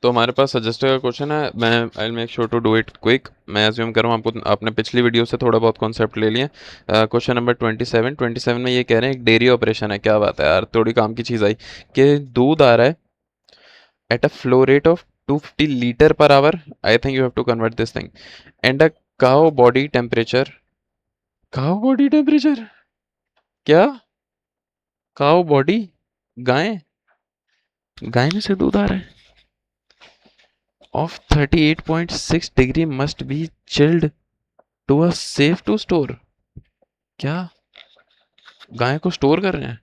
तो हमारे पास सजेस्टेड का क्वेश्चन है, मैं I make sure to do it quick. मैं अज्यूम कर रहा हूँ आपको आपने पिछली वीडियो से थोड़ा बहुत कॉन्सेप्ट ले लिए। क्वेश्चन नंबर 27 में ये कह रहे हैं एक डेयरी ऑपरेशन है। क्या बात है यार, थोड़ी काम की चीज़ आई कि दूध आ रहा है at a flow rate of 250 liter per hour. I think you have to convert this thing. And a cow body temperature. Cow body temperature? क्या? Cow body? गाय? गाय में से दूध आ रहा है of 38.6 degree must be chilled to a safe to store. क्या? गाय को स्टोर कर रहे हैं?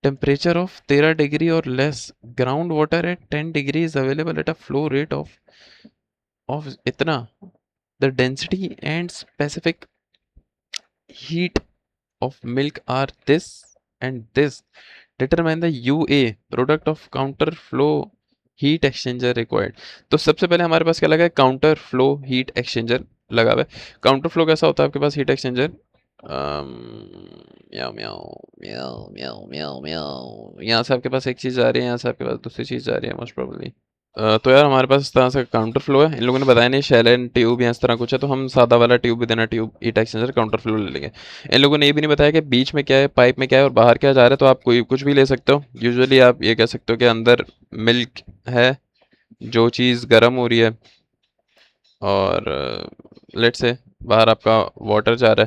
टेम्परेचर ऑफ 13 डिग्री और less, ground water at 10 degree is available at a flow rate of इतना, the density and specific heat of milk are this and this. Determine the UA product of counter flow heat exchanger required. तो सबसे पहले हमारे पास क्या लगा है, counter flow heat exchanger लगा हुआ है। काउंटर फ्लो कैसा होता है आपके पास हीट एक्सचेंजर? म्याऊ म्याऊ म्याऊ म्याऊ म्याऊ म्याऊ, यहाँ से आपके पास एक चीज़ आ रही है, यहाँ से आपके पास दूसरी चीज़ आ रही है मोस्ट प्रोबेबली। तो यार हमारे पास इस तरह से काउंटर फ्लो है। इन लोगों ने बताया नहीं शेल एंड ट्यूब या इस तरह कुछ है, तो हम सादा वाला tube with in tube heat exchanger counter flow ले लेंगे। इन लोगों ने ये भी नहीं बताया कि बीच में क्या है, पाइप में क्या है और बाहर क्या जा रहा है। तो आप कोई कुछ भी ले सकते हो। यूजुअली आप ये कह सकते हो कि अंदर मिल्क है, जो चीज़ गर्म हो रही है, और लेट से बाहर आपका वाटर जा रहा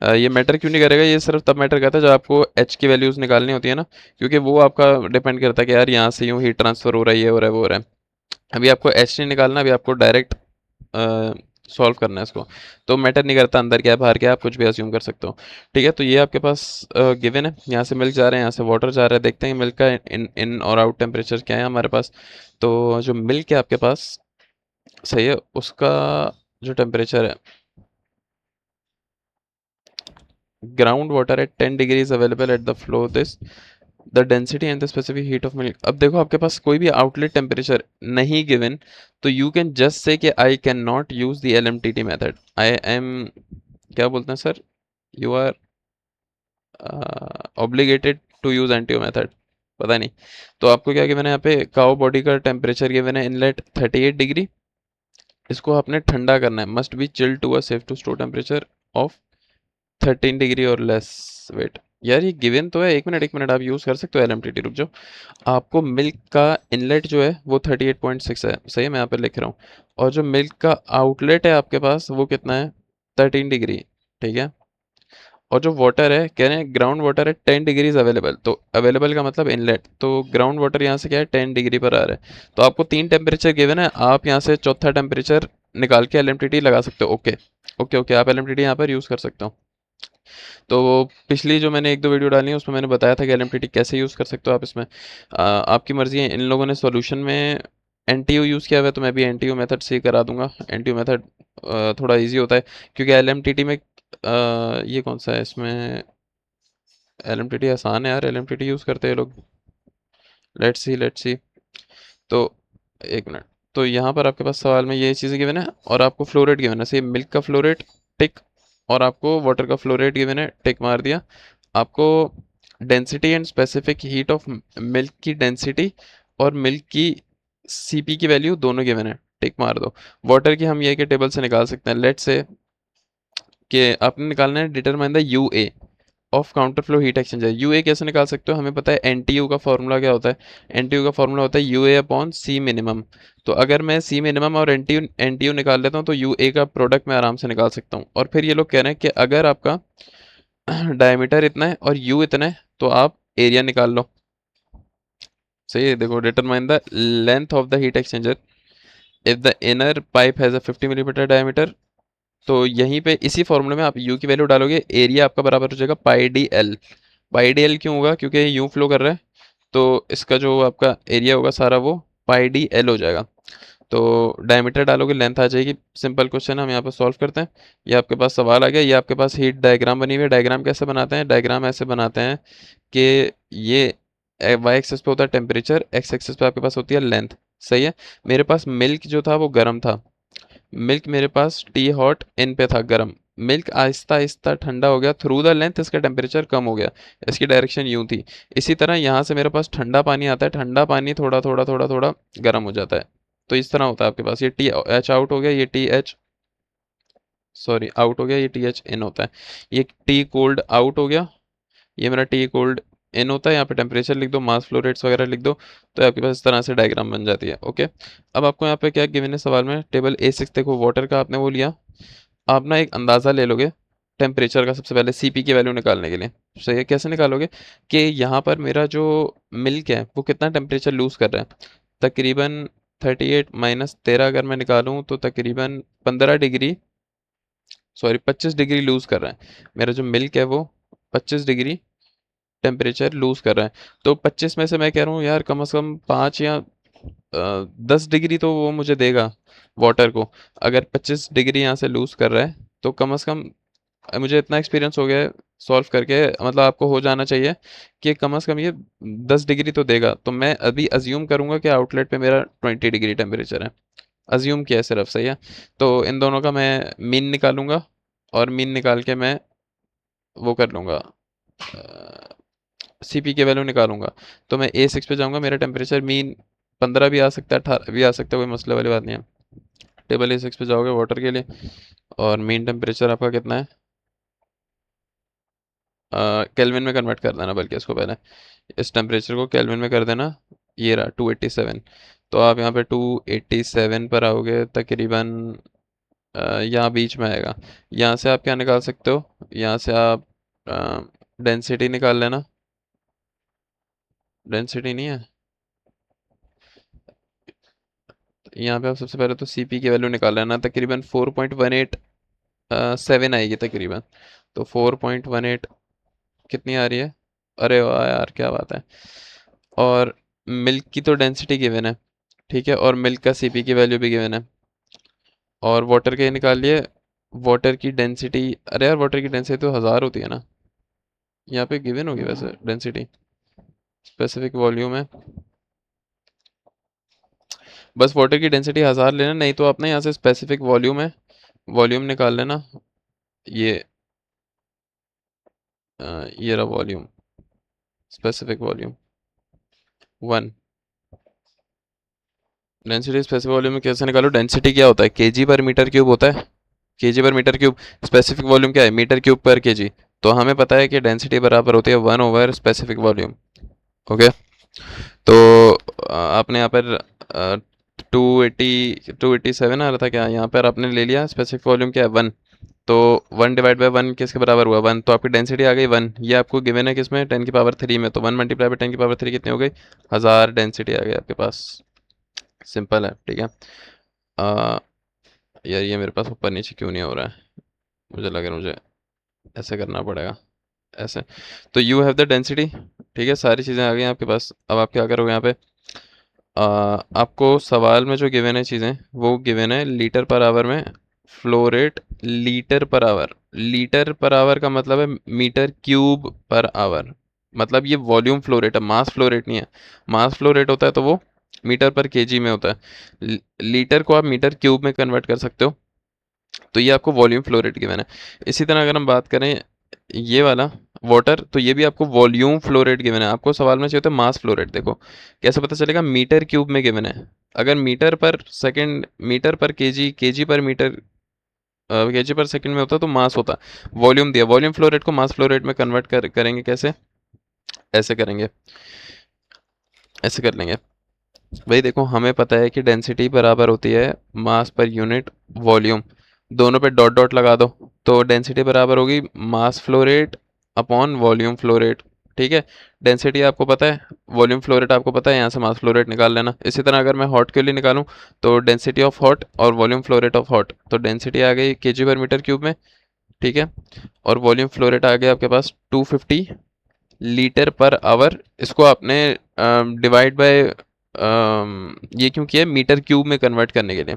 है। ये मैटर क्यों नहीं करेगा, ये सिर्फ तब मैटर करता है जब आपको एच की वैल्यूज़ निकालनी होती है ना, क्योंकि वो आपका डिपेंड करता है कि यार यहाँ से यूँ हीट ट्रांसफ़र हो रहा है, ये हो रहा है, वो हो रहा है। अभी आपको एच नहीं निकालना, अभी आपको डायरेक्ट सॉल्व करना है इसको। तो मैटर नहीं करता अंदर क्या है बाहर क्या है, आप कुछ भी अज्यूम कर सकते हो। ठीक है, तो ये आपके पास गिवन है। यहाँ से मिल्क जा रहा है, यहाँ से वाटर जा रहा है। देखते हैं मिल्क का इन इन और आउट टेम्परेचर क्या है हमारे पास। तो जो मिल्क है आपके पास, सही है, उसका जो टेम्परेचर है, ground water at 10 degree is available at the flow this, the density and the specific heat of milk. अब देखो आपके पास कोई भी आउटलेट टेम्परेचर नहीं गिवन, तो यू कैन जस्ट से कि I can not use the LMTD method. I am, क्या बोलते हैं sir, you are obligated to use NTU method, पता नहीं। तो आपको क्या गिवन है यहाँ पे, काउ बॉडी का टेम्परेचर गिवन है इनलेट 38 डिग्री, इसको आपने ठंडा करना है, must be chill to a safe to store temperature of 13 degree और लेस। वेट यार, ये गिवन तो है, एक मिनट आप यूज़ कर सकते हो एलएमटीटी, रुक जाओ। आपको मिल्क का इनलेट जो है वो 38.6 है, सही है, मैं यहाँ पे लिख रहा हूँ। और जो मिल्क का आउटलेट है आपके पास वो कितना है, 13 डिग्री, ठीक है। और जो वाटर है, कह रहे हैं ग्राउंड वाटर है 10 डिग्रीज अवेलेबल, तो अवेलेबल का मतलब इनलेट, तो ग्राउंड वाटर यहाँ से क्या है 10 डिग्री पर आ रहा है। तो आपको तीन टेम्परेचर गिवन है, आप यहाँ से चौथा टेम्परेचर निकाल के एलएमटीटी लगा सकते हो। ओके ओके ओके, आप एलएमटीटी यहाँ पर यूज़ कर सकते हो। तो पिछली जो मैंने एक दो वीडियो डाली है उसमें मैंने बताया था कि एलएमटीटी कैसे यूज़ कर सकते हो आप इसमें। आपकी मर्ज़ी है। इन लोगों ने सॉल्यूशन में एनटीयू यूज़ किया हुआ है, तो मैं भी एनटीयू मेथड से ही करा दूंगा। एनटीयू मेथड थोड़ा इजी होता है, क्योंकि एलएमटीटी में ये कौन सा है इसमें, एलएमटीटी आसान है यार, एलएमटीटी यूज़ करते हैं लोग। Let's see. तो एक मिनट, तो यहाँ पर आपके पास सवाल में ये चीज़ें गिवन है और आपको फ्लो रेट गिवन है, से मिल्क का फ्लो रेट टिक, और आपको वाटर का फ्लो रेट गिवन है, टिक मार दिया। आपको density and specific heat of milk की डेंसिटी और मिल्क की सीपी की वैल्यू दोनों गिवन है, टिक मार दो। वाटर की हम ये के टेबल से निकाल सकते हैं। लेट से कि आपने निकालना है determine the UA of counter flow heat exchanger. UA कैसे निकाल सकते हो, हमें पता है एनटीयू का फॉर्मूला क्या होता है। एनटीयू का फॉर्मूला होता है यूए अपॉन सी मिनिमम। तो अगर मैं सी मिनिमम और एनटीयू एनटीयू निकाल लेता हूँ तो यूए का प्रोडक्ट मैं आराम से निकाल सकता हूँ। और फिर ये लोग कह रहे हैं कि अगर आपका डायमीटर इतना है और यू इतना है तो आप एरिया निकाल लो। सही है, देखो determine the length of the heat exchanger if the inner pipe has a 50 millimetre diameter. तो यहीं पे इसी फॉर्मूले में आप यू की वैल्यू डालोगे, एरिया आपका बराबर हो जाएगा पाई डी एल। पाई डी एल क्यों होगा, क्योंकि यू फ्लो कर रहा है, तो इसका जो आपका एरिया होगा सारा वो पाई डी एल हो जाएगा। तो डायमीटर डालोगे, लेंथ आ जाएगी। सिंपल क्वेश्चन हम यहाँ पर सॉल्व करते हैं। ये आपके पास सवाल आ गया, ये आपके पास हीट डायग्राम बनी हुई है। डायग्राम कैसे बनाते हैं, डायग्राम ऐसे बनाते हैं कि ये वाई एक्सेस पे होता है टेम्परेचर, एक्स एक्सेस पे आपके पास होती है लेंथ। सही है, मेरे पास मिल्क जो था वो गर्म था, मिल्क मेरे पास टी हॉट इन पे था गर्म, मिल्क आहिस्ता आहिस्ता ठंडा हो गया, थ्रू द लेंथ इसका टेम्परेचर कम हो गया, इसकी डायरेक्शन यूं थी। इसी तरह यहाँ से मेरे पास ठंडा पानी आता है, ठंडा पानी थोड़ा थोड़ा थोड़ा थोड़ा गर्म हो जाता है। तो इस तरह होता है आपके पास, ये टी एच आउट हो गया, ये टी एच सॉरी आउट हो गया, ये टी एच इन होता है। ये टी कोल्ड आउट हो गया, ये मेरा टी कोल्ड इन होता है। यहाँ पे टेम्परेचर लिख दो, मास फ्लो रेट्स वगैरह लिख दो, तो आपके पास इस तरह से डायग्राम बन जाती है। ओके, अब आपको यहाँ पे क्या गिवन है सवाल में, टेबल A6 देखो, वाटर का आपने वो लिया। आप ना एक अंदाज़ा ले लोगे टेम्परेचर का, सबसे पहले सीपी की वैल्यू निकालने के लिए। सही है, कैसे निकालोगे कि यहाँ पर मेरा जो मिल्क है वो कितना टेम्परेचर लूज़ कर रहा है, तकरीबन 38 माइनस 13 अगर मैं निकालूँ तो तकरीबन 15 डिग्री, सॉरी 25 डिग्री लूज़ कर रहा है। मेरा जो मिल्क है वो 25 डिग्री टेम्परेचर लूज़ कर रहा है। तो 25 में से मैं कह रहा हूँ यार कम से कम 5 या 10 डिग्री तो वो मुझे देगा वाटर को। अगर 25 डिग्री यहाँ से लूज़ कर रहा है तो कम से कम मुझे इतना एक्सपीरियंस हो गया है सॉल्व करके, मतलब आपको हो जाना चाहिए कि कम से कम ये 10 डिग्री तो देगा। तो मैं अभी अज्यूम करूँगा कि आउटलेट पे मेरा 20 डिग्री टेम्परेचर है, अज्यूम किया है सिर्फ। सही है, तो इन दोनों का मैं मीन निकालूंगा, और मीन निकाल के मैं वो कर लूँगा, सीपी की वैल्यू निकालूंगा। तो मैं A6 पे जाऊंगा, मेरा टेम्परेचर मीन 15 भी आ सकता है, 18 भी आ सकता है, कोई मसले वाली बात नहीं है। टेबल A6 पे जाओगे वाटर के लिए, और मीन टेम्परेचर आपका कितना है, केल्विन में कन्वर्ट कर देना, बल्कि इसको पहले इस टेम्परेचर को केल्विन में कर देना। ये रहा 287। तो आप यहाँ पे 287 पर आओगे तकरीबन, यहाँ बीच में आएगा। यहाँ से आप क्या निकाल सकते हो, यहाँ से आप डेंसिटी निकाल लेना। डेंसिटी नहीं है, यहाँ पे आप सबसे पहले तो सीपी की वैल्यू निकाल लेना, तकरीबन 4.18 7 आएगी तकरीबन। तो 4.18 कितनी आ रही है, अरे वाह यार क्या बात है। और मिल्क की तो डेंसिटी गिवन है, ठीक है, और मिल्क का सीपी की वैल्यू भी गिवन है, और वाटर के निकाल लिए। वाटर की डेंसिटी, अरे यार वाटर की डेंसिटी तो 1000 होती है ना, यहाँ पे गिवन होगी वैसे डेंसिटी, स्पेसिफिक वॉल्यूम है। बस वाटर की डेंसिटी 1000 लेना, नहीं तो अपने यहाँ से स्पेसिफिक वॉल्यूम है, वॉल्यूम निकाल लेना। ये ये रहा volume, specific volume 1। Density specific volume में कैसे निकालो, डेंसिटी क्या होता है, केजी पर मीटर क्यूब होता है, केजी पर मीटर क्यूब। स्पेसिफिक वॉल्यूम क्या है, मीटर क्यूब पर केजी। तो हमें पता है कि डेंसिटी बराबर होती है 1 ओवर स्पेसिफिक वॉल्यूम। ओके, तो आपने यहाँ पर 287 आ रहा था क्या, यहाँ पर आपने ले लिया स्पेसिफिक वॉल्यूम क्या है 1। तो 1/1 किसके बराबर हुआ 1, तो आपकी डेंसिटी आ गई 1। ये आपको गिवन है किसमें, 10 की पावर 3 में, तो 1 मल्टीप्लाई बाई 10 की पावर 3 कितनी हो गई, 1000 डेंसिटी आ गई आपके पास। सिंपल है, ठीक है। आ, यार ये मेरे पास ऊपर नीचे क्यों नहीं हो रहा है, मुझे लग रहा है मुझे ऐसे करना पड़ेगा, ऐसे। तो यू हैव द डेंसिटी, ठीक है, सारी चीज़ें आ गई हैं आपके पास। अब आप क्या करोगे यहाँ पे, आपको सवाल में जो गिवन है चीज़ें, वो गिवन है लीटर पर आवर में flow rate, litre per hour. Litre per hour का मतलब है मीटर क्यूब पर आवर, मतलब ये वॉल्यूम फ्लो रेट है, मास फ्लो रेट नहीं है। मास फ्लो रेट होता है तो वो मीटर पर केजी में होता है, लीटर को आप मीटर क्यूब में कन्वर्ट कर सकते हो। तो ये आपको वॉल्यूम फ्लो रेट गिवन है। इसी तरह अगर हम बात करें ये वाला वाटर, तो ये भी आपको वॉल्यूम फ्लो रेट गिवन है। आपको सवाल में चाहिए होता है मास फ्लो रेट, देखो कैसे पता चलेगा, मीटर क्यूब में गिवन है। अगर मीटर पर सेकंड, मीटर पर केजी, केजी पर मीटर, केजी पर सेकंड में होता तो मास होता। वॉल्यूम दिया, वॉल्यूम फ्लो रेट को मास फ्लो रेट में कन्वर्ट करेंगे कैसे, ऐसे करेंगे, ऐसे कर लेंगे। भाई देखो हमें पता है कि डेंसिटी बराबर होती है मास पर यूनिट वॉल्यूम, दोनों पे डॉट डॉट लगा दो, तो डेंसिटी बराबर होगी mass flow rate upon volume flow rate, ठीक है। डेंसिटी आपको पता है, वॉल्यूम फ्लो रेट आपको पता है, यहाँ से मास फ्लो रेट निकाल लेना। इसी तरह अगर मैं हॉट के लिए निकालूं, तो डेंसिटी ऑफ हॉट और volume flow rate of hot, तो डेंसिटी आ गई केजी पर मीटर क्यूब में, ठीक है, और वॉल्यूम फ्लो रेट आ गया आपके पास 250 लीटर पर आवर। इसको आपने डिवाइड बाय ये क्यों किया, मीटर क्यूब में कन्वर्ट करने के लिए,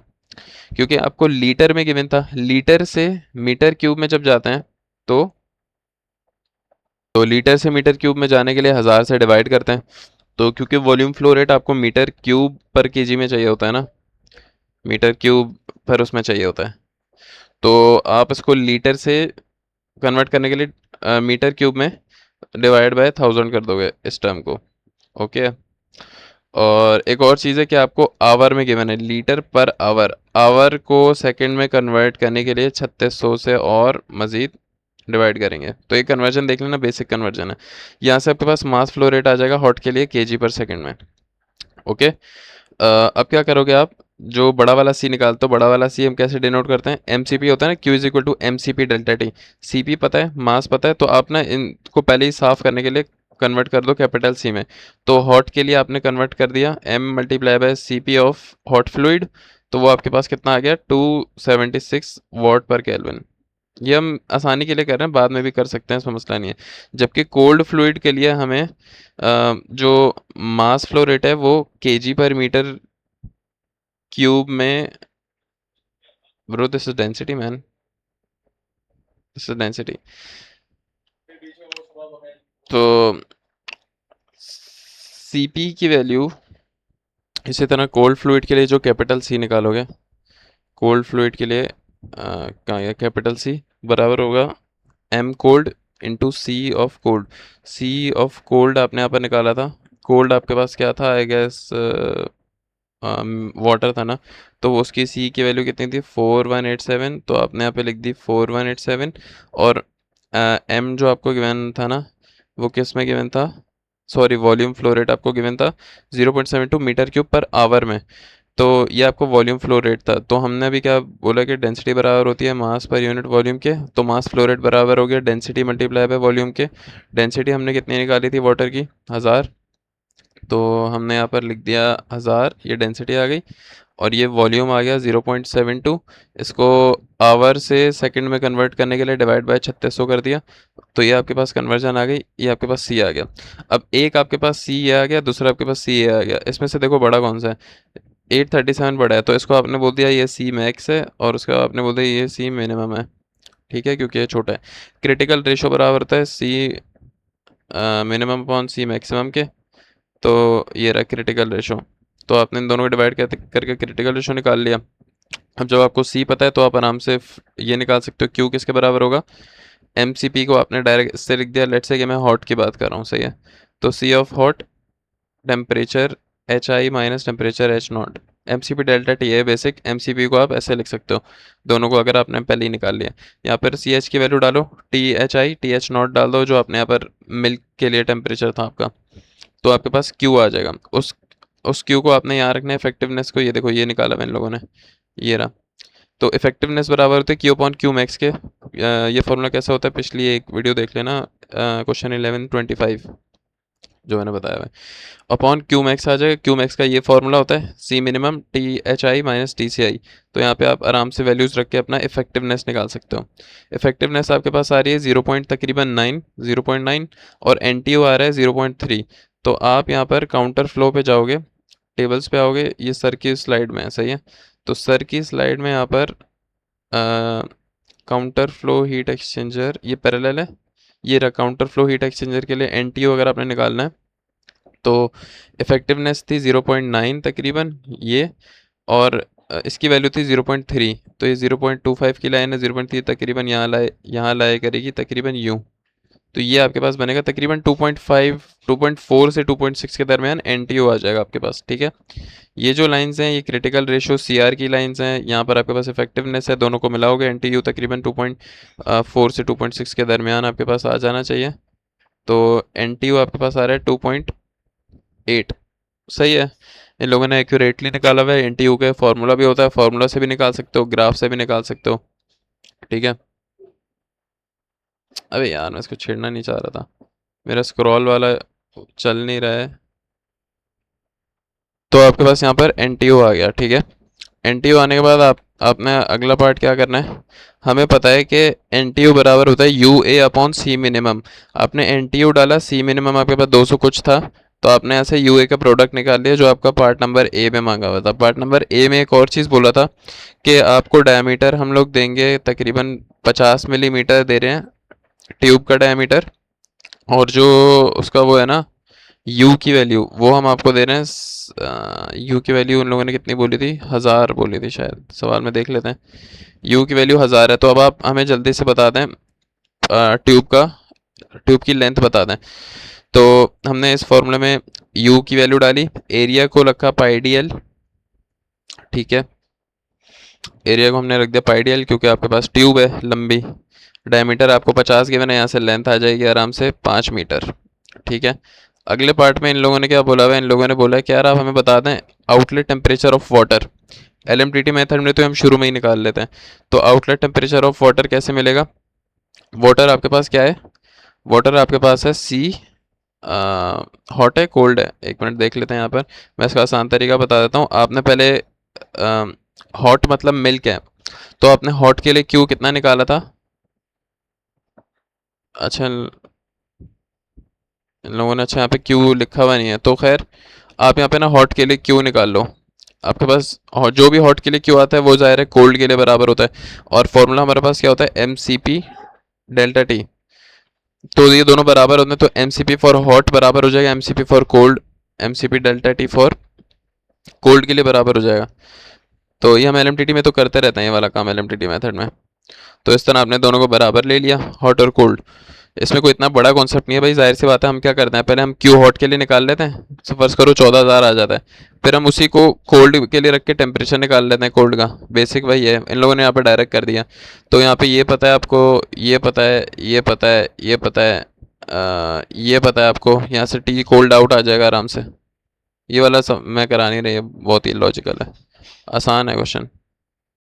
क्योंकि आपको लीटर में गिवन था, लीटर से मीटर क्यूब में जब जाते हैं तो लीटर से मीटर क्यूब में जाने के लिए 1000 से डिवाइड करते हैं। तो क्योंकि वॉल्यूम फ्लो रेट आपको मीटर क्यूब पर केजी में चाहिए होता है ना, मीटर क्यूब पर उसमें चाहिए होता है, तो आप इसको लीटर से कन्वर्ट करने के लिए मीटर क्यूब में डिवाइड बाय 1000 कर दोगे इस टर्म को। ओके। और एक और चीज़ है कि आपको आवर में गिवन है लीटर पर आवर, आवर को सेकंड में कन्वर्ट करने के लिए 3600 से और मज़ीद डिवाइड करेंगे। तो ये कन्वर्जन देख लेना, बेसिक कन्वर्जन है। यहाँ से आपके पास मास फ्लो रेट आ जाएगा हॉट के लिए केजी पर सेकंड में। ओके। अब क्या करोगे आप, जो बड़ा वाला सी निकालते हो, बड़ा वाला सी हम कैसे डिनोट करते हैं, एम सी पी होता है ना, Q is equal to M C P delta T. C P पता है, मास पता है, तो आप ना इनको पहले ही साफ करने के लिए कन्वर्ट कर दो कैपिटल सी में। तो हॉट के लिए आपने कन्वर्ट कर दिया M multiply by C P of hot fluid, तो वो आपके पास कितना आ गया 276 वॉट पर केल्विन। ये हम आसानी के लिए कर रहे हैं, बाद में भी कर सकते हैं, इसमें मसला नहीं है। जबकि कोल्ड फ्लूइड के लिए हमें जो मास फ्लो रेट है वो केजी पर मीटर क्यूब में, bro this is density man, this is density. तो सीपी की वैल्यू इसी तरह कोल्ड फ्लूइड के लिए जो कैपिटल सी निकालोगे, कोल्ड फ्लूइड के लिए कहाँ गया कैपिटल सी, बराबर होगा M cold into C of cold. C of cold आपने यहाँ पर निकाला था, कोल्ड आपके पास क्या था, आई गेस वाटर था ना, तो उसकी सी की वैल्यू कितनी थी 4187, तो आपने यहाँ पे लिख दी 4187। और एम जो आपको गिवन था ना, वो किस में गिवन था, सॉरी वॉल्यूम फ्लो रेट आपको गिवन था 0.72 मीटर क्यूब पर आवर में। तो ये आपको वॉल्यूम फ्लो रेट था। तो हमने अभी क्या बोला कि डेंसिटी बराबर होती है मास पर यूनिट वॉल्यूम के, तो मास फ्लो रेट बराबर हो गया डेंसिटी मल्टीप्लाई बाय वॉल्यूम के। डेंसिटी हमने कितनी निकाली थी वाटर की 1000, तो हमने यहाँ पर लिख दिया 1000, ये डेंसिटी आ गई। और ये वॉल्यूम आ गया 0.72, इसको आवर से सेकंड में कन्वर्ट करने के लिए डिवाइड बाय 3600 कर दिया, तो ये आपके पास कन्वर्जन आ गई, ये आपके पास सी आ गया। अब एक आपके पास सी ए आ गया, दूसरा आपके पास सी ए आ गया, इसमें से देखो बड़ा कौन सा है, 837 बड़ा है, तो इसको आपने बोल दिया ये सी मैक्स है, और उसका आपने बोल दिया ये सी मिनिमम है। ठीक है, क्योंकि ये छोटा है। क्रिटिकल रेशो बराबर होता है सी मिनिमम अपॉन सी मैक्सिमम के, तो ये रहा क्रिटिकल रेशो। तो आपने इन दोनों को डिवाइड करके क्रिटिकल रेशो निकाल लिया। अब जब आपको सी पता है तो आप आराम से ये निकाल सकते हो क्यू किसके बराबर होगा, एम सी पी को आपने डायरेक्ट इससे लिख दिया। लेट्स से कि मैं हॉट की बात कर रहा हूँ, सही है, तो C of hot temperature H I minus temperature H naught, M C P delta T है बेसिक, एम सी पी को आप ऐसे लिख सकते हो, दोनों को अगर आपने पहले ही निकाल लिया। यहाँ पर सी एच की वैल्यू डालो, T H I T H not डाल दो, जो आपने यहाँ पर मिल्क के लिए टेम्परेचर था आपका, तो आपके पास क्यू आ जाएगा। उस क्यू को आपने यहाँ रखना है, इफेक्टिवनेस को, ये देखो ये निकाला मैंने लोगों ने, ये रहा। तो इफेक्टिवनेस बराबर होता है क्यू अपॉन क्यू मैक्स के। ये फॉर्मूला कैसा होता है, पिछली एक वीडियो देख लेना, क्वेश्चन 1125 जो मैंने बताया है, अपॉन क्यू मैक्स आ जाएगा। क्यू मैक्स का ये फॉर्मूला होता है C minimum T H I minus T C I. तो यहाँ पे आप आराम से वैल्यूज़ रख के अपना इफेक्टिवनेस निकाल सकते हो। इफेक्टिवनेस आपके पास आ रही है 0 पॉइंट तकरीबन 9, 0.9, और एन टी ओ आ रहा है 0.3। तो आप यहाँ पर काउंटर फ्लो पे जाओगे, टेबल्स पे आओगे, ये सर की स्लाइड में है, सही है, तो सर की स्लाइड में यहाँ पर काउंटर फ्लो हीट एक्सचेंजर ये पैरेलल है, ये रहा काउंटर फ्लो हीट एक्सचेंजर के लिए एन टी ओ अगर आपने निकालना है, तो इफेक्टिवनेस थी 0.9 तकरीबन ये, और इसकी वैल्यू थी 0.3, तो ये 0.25 की लाइन है, 0.3 तकरीबन यहाँ लाए करेगी तकरीबन यूँ। तो ये आपके पास बनेगा तकरीबन 2.5 2.4 से 2.6 के दरमियान एन टी ओ आ जाएगा आपके पास। ठीक है, ये जो लाइंस हैं ये क्रिटिकल रेशो सी आर की लाइंस हैं, यहाँ पर आपके पास इफेक्टिवनेस है, दोनों को मिलाओगे एन टी यू तकरीबन 2.4 से 2.6 के दरमियान आपके पास आ जाना चाहिए। तो एन टी यू आपके पास आ रहा है 2.8, सही है। इन लोगों ने एक्यूरेटली निकाला हुआ है। एन टी यू का फॉर्मूला भी होता है, फार्मूला से भी निकाल सकते हो, ग्राफ से भी निकाल सकते हो। ठीक है, अबे यार मैं इसको छेड़ना नहीं चाह रहा था, मेरा स्क्रॉल वाला चल नहीं रहा है। तो आपके पास यहाँ पर एन टी ओ आ गया। ठीक है, एन टी ओ आने के बाद आपने अगला पार्ट क्या करना है, हमें पता है कि एन टी यू बराबर होता है U A upon C minimum. आपने एन टी यू डाला, सी मिनिमम आपके पास 200 कुछ था, तो आपने ऐसे यू ए का प्रोडक्ट निकाल लिया जो आपका पार्ट नंबर ए में मांगा हुआ था। पार्ट नंबर ए में एक और चीज़ बोला था कि आपको डायमीटर हम लोग देंगे तकरीबन 50 मिलीमीटर दे रहे हैं ट्यूब का डायमीटर, और जो उसका वो है ना यू की वैल्यू वो हम आपको दे रहे हैं, यू की वैल्यू उन लोगों ने कितनी बोली थी, 1000 बोली थी शायद, सवाल में देख लेते हैं। यू की वैल्यू 1000 है, तो अब आप हमें जल्दी से बता दें ट्यूब की लेंथ बता दें। तो हमने इस फॉर्मूले में यू की वैल्यू डाली, एरिया को रखा पाई डी एल, ठीक है। एरिया को हमने रख दिया पाई डी एल क्योंकि आपके पास ट्यूब है लंबी, डायमीटर आपको 50 गिवन है, यहाँ से लेंथ आ जाएगी आराम से 5 मीटर, ठीक है। अगले पार्ट में इन लोगों ने क्या बोला हुआ है, इन लोगों ने बोला है कि यार आप हमें बता दें outlet temperature of water. LMTD method में तो हम शुरू में ही निकाल लेते हैं, तो आउटलेट टेम्परेचर ऑफ वाटर कैसे मिलेगा। वाटर आपके पास क्या है, वाटर आपके पास है सी, हॉट है कोल्ड है, एक मिनट देख लेते हैं यहाँ पर। मैं इसका आसान तरीका बता देता हूँ, आपने पहले हॉट मतलब मिल्क है, तो आपने हॉट के लिए क्यू कितना निकाला था। अच्छा इन लोगों ने, अच्छा यहाँ पे क्यू लिखा हुआ नहीं है, तो खैर आप यहाँ पे ना हॉट के लिए क्यू निकाल लो। आपके पास जो भी हॉट के लिए क्यू आता है वो ज़ाहिर है कोल्ड के लिए बराबर होता है, और फॉर्मूला हमारे पास क्या होता है, M C P delta T. तो ये दोनों बराबर होते हैं, तो M C P for hot बराबर हो जाएगा M C P for cold, M C P delta T for cold के लिए बराबर हो जाएगा। तो ये हम एल एम टी टी में तो करते रहते हैं ये वाला काम L M T T method में। तो इस तरह आपने दोनों को बराबर ले लिया, हॉट और कोल्ड। इसमें कोई इतना बड़ा कॉन्सेप्ट नहीं है भाई, जाहिर सी बात है। हम क्या करते हैं, पहले हम क्यू हॉट के लिए निकाल लेते हैं, तो फर्ज करो 14,000 आ जाता है, फिर हम उसी को कोल्ड के लिए रख के टेम्परेचर निकाल लेते हैं कोल्ड का। बेसिक वही है, इन लोगों ने यहाँ पे डायरेक्ट कर दिया। तो यहाँ पे ये पता है आपको, ये पता है, ये पता है, ये पता है, ये पता है आपको, यहाँ से टी कोल्ड आउट आ जाएगा आराम से। ये वाला सब मैं करा नहीं रही, बहुत ही लॉजिकल है, आसान है क्वेश्चन।